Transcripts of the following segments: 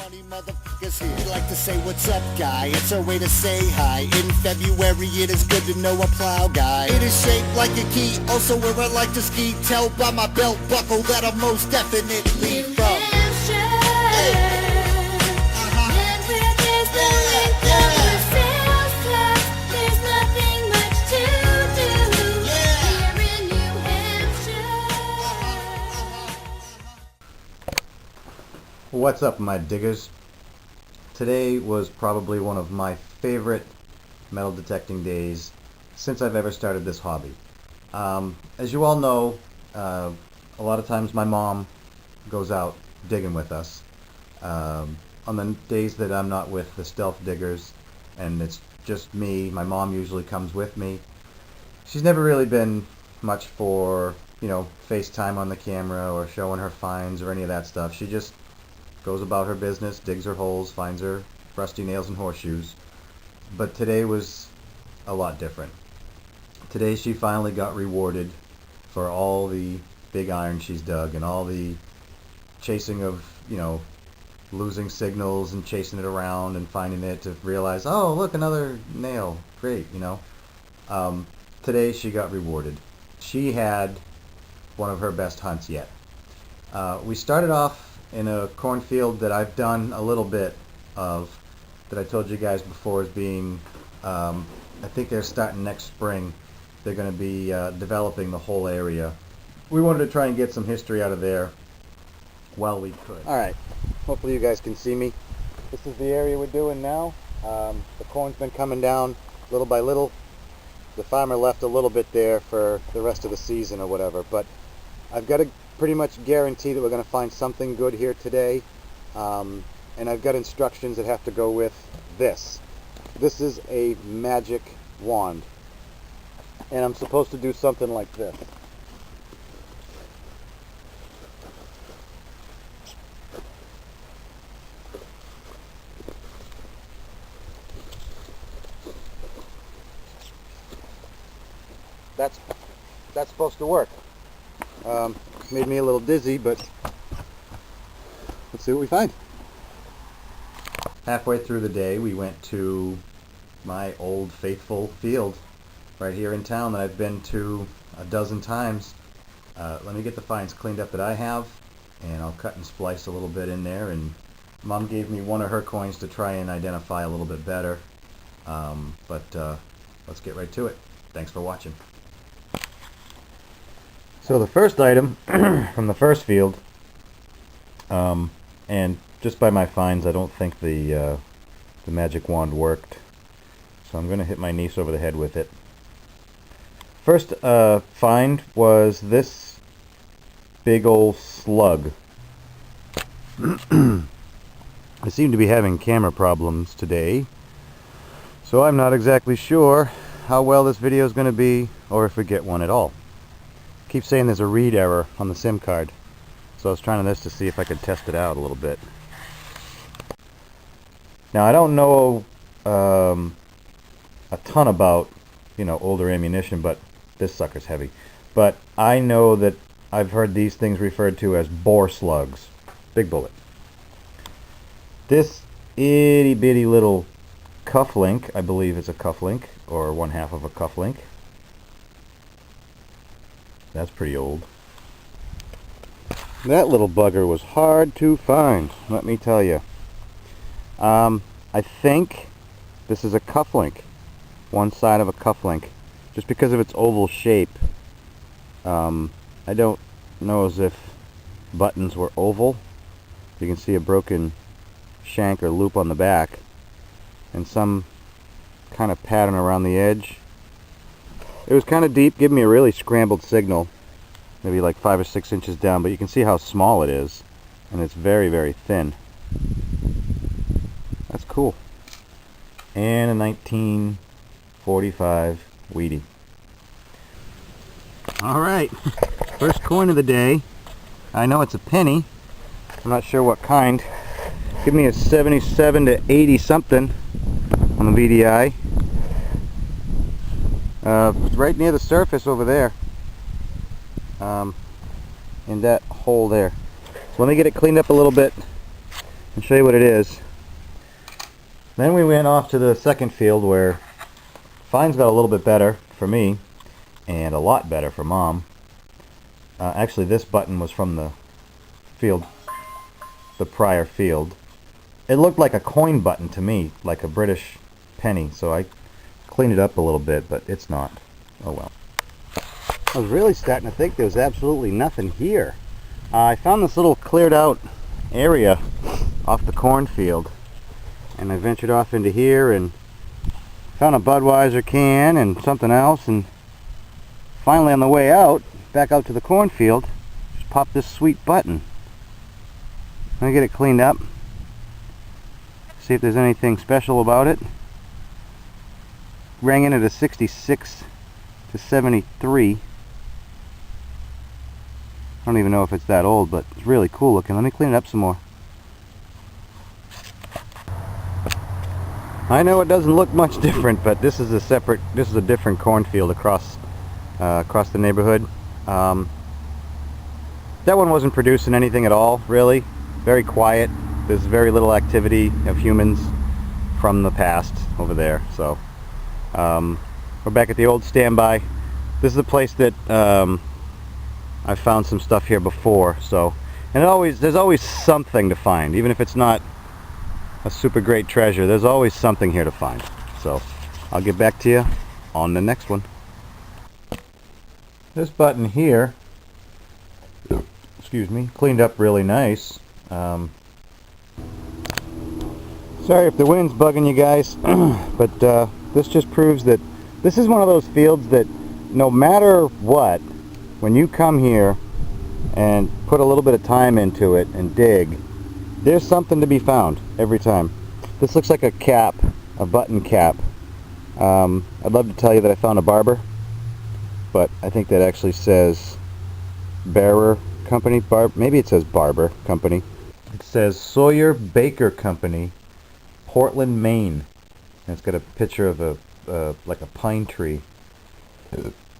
County motherfuckers here. We like to say what's up, guy. It's our way to say hi. In February, it is good to know a plow guy. It is shaped like a key, also where I like to ski. Tell by my belt buckle that I'm most definitely from. What's up, my diggers? Today was probably one of my favorite metal detecting days since I've ever started this hobby. As you all know, a lot of times my mom goes out digging with us. On the days that I'm not with the stealth diggers and it's just me, my mom usually comes with me. She's never really been much for, FaceTime on the camera or showing her finds or any of that stuff. She just goes about her business, digs her holes, finds her rusty nails and horseshoes. But today was a lot different. Today she finally got rewarded for all the big iron she's dug and all the chasing of, losing signals and chasing it around and finding it to realize, oh, look, another nail. Great, Today she got rewarded. She had one of her best hunts yet. We started off in a cornfield that I've done a little bit of, that I told you guys before as being, I think they're starting next spring. They're going to be developing the whole area. We wanted to try and get some history out of there while we could. Alright, hopefully you guys can see me. This is the area we're doing now. The corn's been coming down little by little. The farmer left a little bit there for the rest of the season or whatever, but I've got to pretty much guarantee that we're going to find something good here today, and I've got instructions that have to go with this. This is a magic wand, and I'm supposed to do something like this. That's supposed to work. Made me a little dizzy, but let's see what we find. Halfway through the day, we went to my old faithful field right here in town that I've been to a dozen times. Let me get the finds cleaned up that I have, and I'll cut and splice a little bit in there. And Mom gave me one of her coins to try and identify a little bit better. But let's get right to it. Thanks for watching. So the first item from the first field, and just by my finds, I don't think the magic wand worked, so I'm going to hit my niece over the head with it. First find was this big old slug. I seem to be having camera problems today, so I'm not exactly sure how well this video is going to be, or if we get one at all. Keep saying there's a read error on the SIM card, so I was trying this to see if I could test it out a little bit. Now I don't know a ton about older ammunition, but this sucker's heavy. But I know that I've heard these things referred to as bore slugs. Big bullet. This itty bitty little cufflink, I believe it's a cufflink, or one half of a cufflink. That's pretty old. That little bugger was hard to find, let me tell you. I think this is a cufflink. One side of a cufflink. Just because of its oval shape. I don't know as if buttons were oval. You can see a broken shank or loop on the back. And some kind of pattern around the edge. It was kind of deep, giving me a really scrambled signal, maybe like 5 or 6 inches down, but you can see how small it is, and it's very, very thin. That's cool. And a 1945 Wheatie. Alright, first coin of the day. I know it's a penny. I'm not sure what kind. Give me a 77 to 80 something on the VDI. Right near the surface over there, in that hole there. So let me get it cleaned up a little bit and show you what it is. Then we went off to the second field where finds got a little bit better for me and a lot better for Mom. Actually, this button was from the prior field. It looked like a coin button to me, like a British penny, so I cleaned it up a little bit, but it's not. Oh well. I was really starting to think there was absolutely nothing here. I found this little cleared out area off the cornfield, and I ventured off into here and found a Budweiser can and something else, and finally on the way out, back out to the cornfield, just popped this sweet button. Let me get it cleaned up, see if there's anything special about it. Rang in at a 66 to 73. I don't even know if it's that old, but it's really cool looking. Let me clean it up some more. I know it doesn't look much different, but this is a different cornfield across the neighborhood. That one wasn't producing anything at all, really. Very quiet. There's very little activity of humans from the past over there. So we're back at the old standby. This is a place that I found some stuff here before. So, and there's always something to find, even if it's not a super great treasure. There's always something here to find. So I'll get back to you on the next one. This button here, excuse me, cleaned up really nice. Sorry if the wind's bugging you guys, but this just proves that this is one of those fields that no matter what, when you come here and put a little bit of time into it and dig, there's something to be found every time. This looks like a cap, a button cap. I'd love to tell you that I found a barber, but I think that actually says Bearer Company. Maybe it says Barber Company. It says Sawyer Baker Company, Portland, Maine. And it's got a picture of like a pine tree.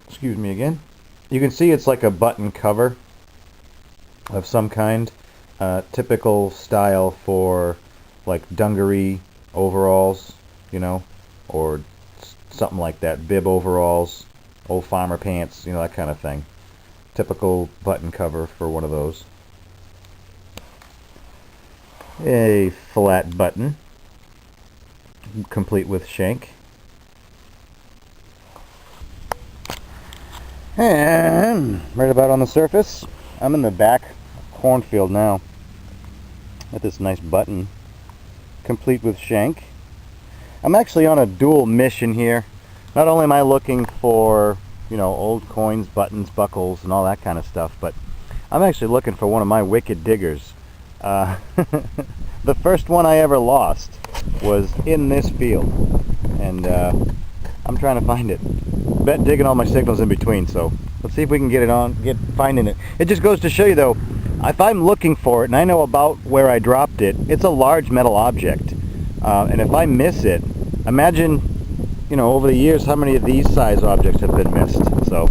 Excuse me again. You can see it's like a button cover of some kind. Typical style for like dungaree overalls, you know, or something like that. Bib overalls, old farmer pants, you know, that kind of thing. Typical button cover for one of those. A flat button, complete with shank. And right about on the surface, I'm in the back cornfield now with this nice button, complete with shank. I'm actually on a dual mission here. Not only am I looking for, you know, old coins, buttons, buckles, and all that kind of stuff, but I'm actually looking for one of my wicked diggers. The first one I ever lost was in this field, and I'm trying to find it. Bet digging all my signals in between, so let's see if we can get finding it. It just goes to show you though, if I'm looking for it and I know about where I dropped it, it's a large metal object, and if I miss it, imagine, you know, over the years how many of these size objects have been missed. So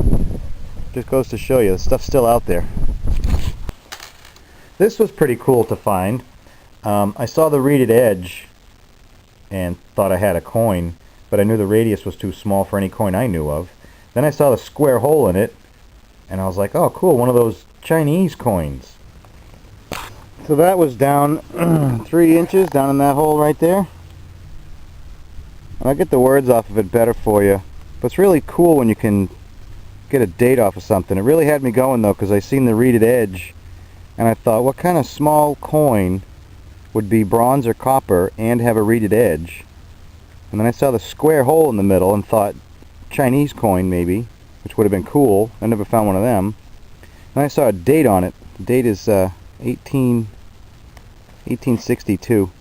just goes to show you the stuff's still out there. This was pretty cool to find. I saw the reeded edge and thought I had a coin, but I knew the radius was too small for any coin I knew of. Then I saw the square hole in it, and I was like, oh cool, one of those Chinese coins. So that was down 3 inches, down in that hole right there. And I'll get the words off of it better for you. But it's really cool when you can get a date off of something. It really had me going though, because I seen the reeded edge, and I thought, what kind of small coin would be bronze or copper and have a reeded edge? And then I saw the square hole in the middle and thought, Chinese coin maybe, which would have been cool. I never found one of them. And I saw a date on it. The date is 1862.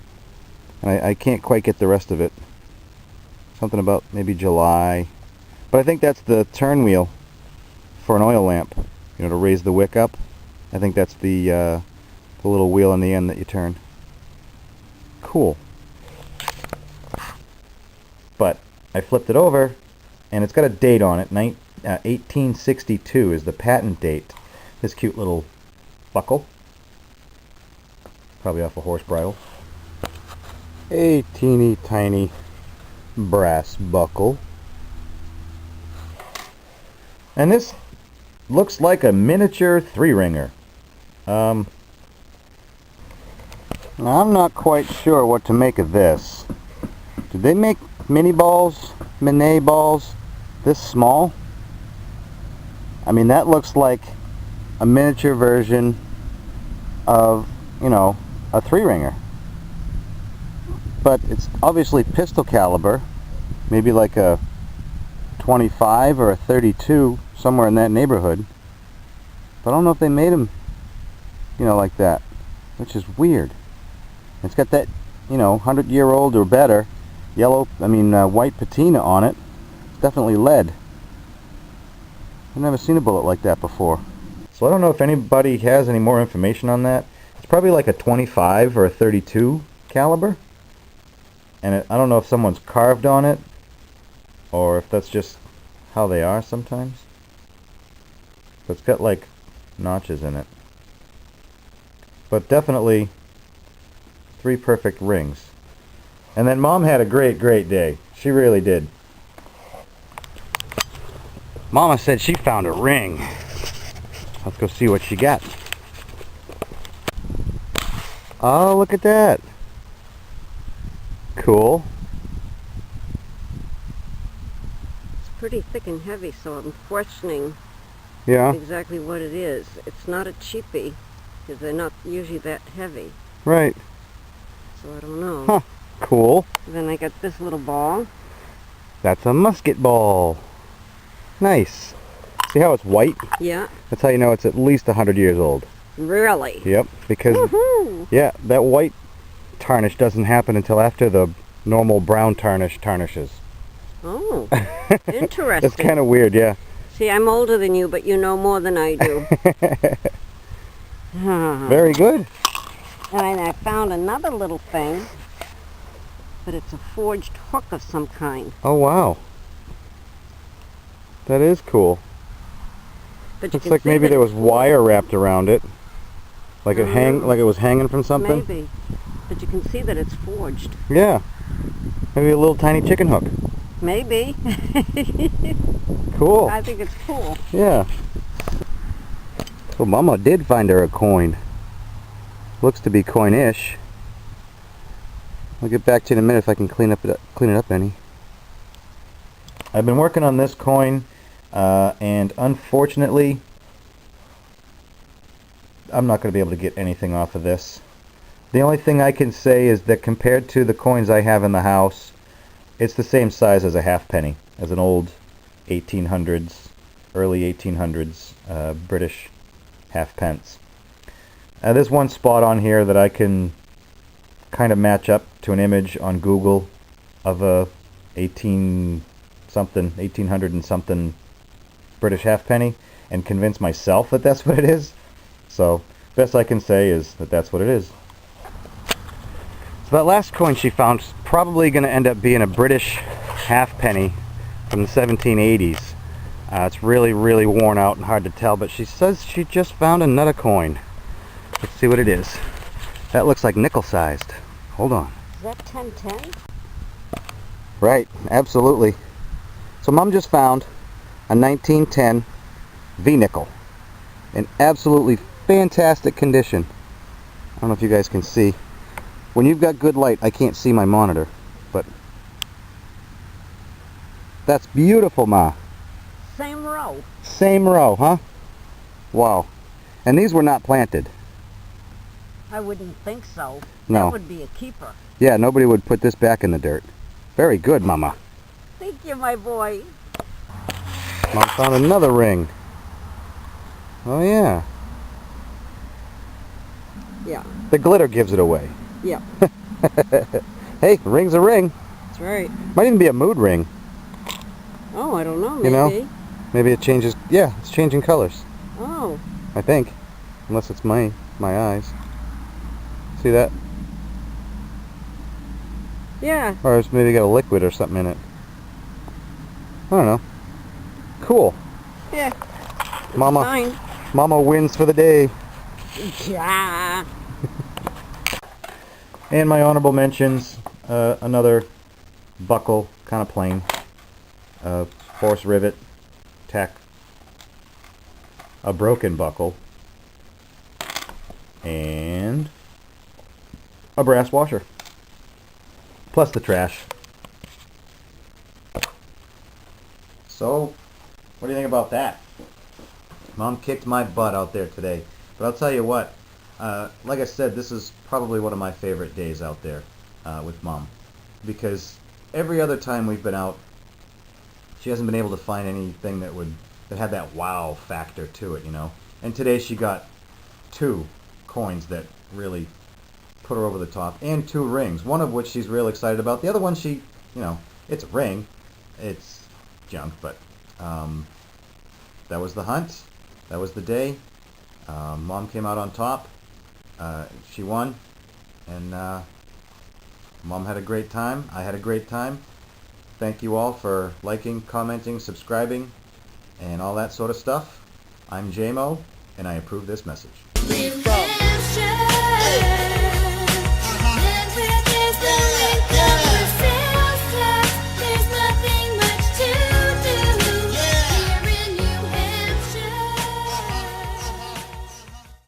And I can't quite get the rest of it. Something about maybe July. But I think that's the turn wheel for an oil lamp, you know, to raise the wick up. I think that's the little wheel in the end that you turn. Cool. But I flipped it over, and it's got a date on it. 1862 is the patent date. This cute little buckle. Probably off a horse bridle. A teeny tiny brass buckle. And this looks like a miniature 3-ringer. I'm not quite sure what to make of this. Did they make mini balls, mini balls this small? I mean, that looks like a miniature version of, you know, a 3-ringer. But it's obviously pistol caliber, maybe like a 25 or a 32, somewhere in that neighborhood. But I don't know if they made them, you know, like that, which is weird. It's got that, you know, 100-year-old or better white patina on it. It's definitely lead. I've never seen a bullet like that before. So I don't know if anybody has any more information on that. It's probably like a 25 or a 32 caliber. And I don't know if someone's carved on it, or if that's just how they are sometimes. But it's got like notches in it. But definitely 3 perfect rings. And then Mom had a great day. She really did. Mama said she found a ring. Let's go see what she got. Oh, look at that. Cool. It's pretty thick and heavy, so I'm questioning exactly what it is. It's not a cheapie, because they're not usually that heavy. Right. So I don't know. Huh. Cool. Then I got this little ball. That's a musket ball. Nice. See how it's white? Yeah. That's how you know it's at least 100 years old. Really? Yep, because yeah, that white tarnish doesn't happen until after the normal brown tarnish tarnishes. Oh, interesting. That's kind of weird, yeah. See, I'm older than you, but you know more than I do. Very good. And I found another little thing, but it's a forged hook of some kind. Oh, wow. That is cool. But Looks like maybe there was wire wrapped around it. Like it was hanging from something? Maybe. But you can see that it's forged. Yeah. Maybe a little tiny chicken hook. Maybe. Cool. I think it's cool. Yeah. So Mama did find her a coin. Looks to be coin-ish. I'll get back to you in a minute if I can clean it up any. I've been working on this coin, and unfortunately, I'm not going to be able to get anything off of this. The only thing I can say is that compared to the coins I have in the house, it's the same size as a halfpenny, as an old 1800s, early 1800s British halfpence. There's one spot on here that I can kind of match up to an image on Google of a 1800 and something British halfpenny and convince myself that that's what it is. So, best I can say is that that's what it is. So that last coin she found is probably going to end up being a British halfpenny from the 1780s. It's really, really worn out and hard to tell, but she says she just found another coin. Let's see what it is. That looks like nickel-sized. Hold on. Is that 1010? Right, absolutely. So Mom just found a 1910 V-nickel in absolutely fantastic condition. I don't know if you guys can see. When you've got good light, I can't see my monitor, but that's beautiful, Ma. Same row. Same row, huh? Wow. And these were not planted. I wouldn't think so. No. That would be a keeper. Yeah, nobody would put this back in the dirt. Very good, Mama. Thank you, my boy. Mom found another ring. Oh, yeah. Yeah. The glitter gives it away. Yeah. Hey, a ring's a ring. That's right. Might even be a mood ring. Oh, I don't know. Maybe. You know? Maybe it changes. Yeah, it's changing colors. Oh. I think. Unless it's my eyes. See that? Yeah. Or it's maybe got a liquid or something in it. I don't know. Cool. Yeah. Mama. Fine. Mama wins for the day. Yeah. And my honorable mentions, another buckle, kind of plain, horse rivet, tack, a broken buckle, and a brass washer, plus the trash. So, what do you think about that? Mom kicked my butt out there today. But I'll tell you what, like I said, this is probably one of my favorite days out there with Mom. Because every other time we've been out, she hasn't been able to find anything that had that wow factor to it, you know. And today she got 2 coins that really put her over the top, and 2 rings, one of which she's real excited about. The other one, she, you know, it's a ring. It's junk, but that was the hunt. That was the day. Mom came out on top. She won, and Mom had a great time. I had a great time. Thank you all for liking, commenting, subscribing, and all that sort of stuff. I'm JayMo, and I approve this message.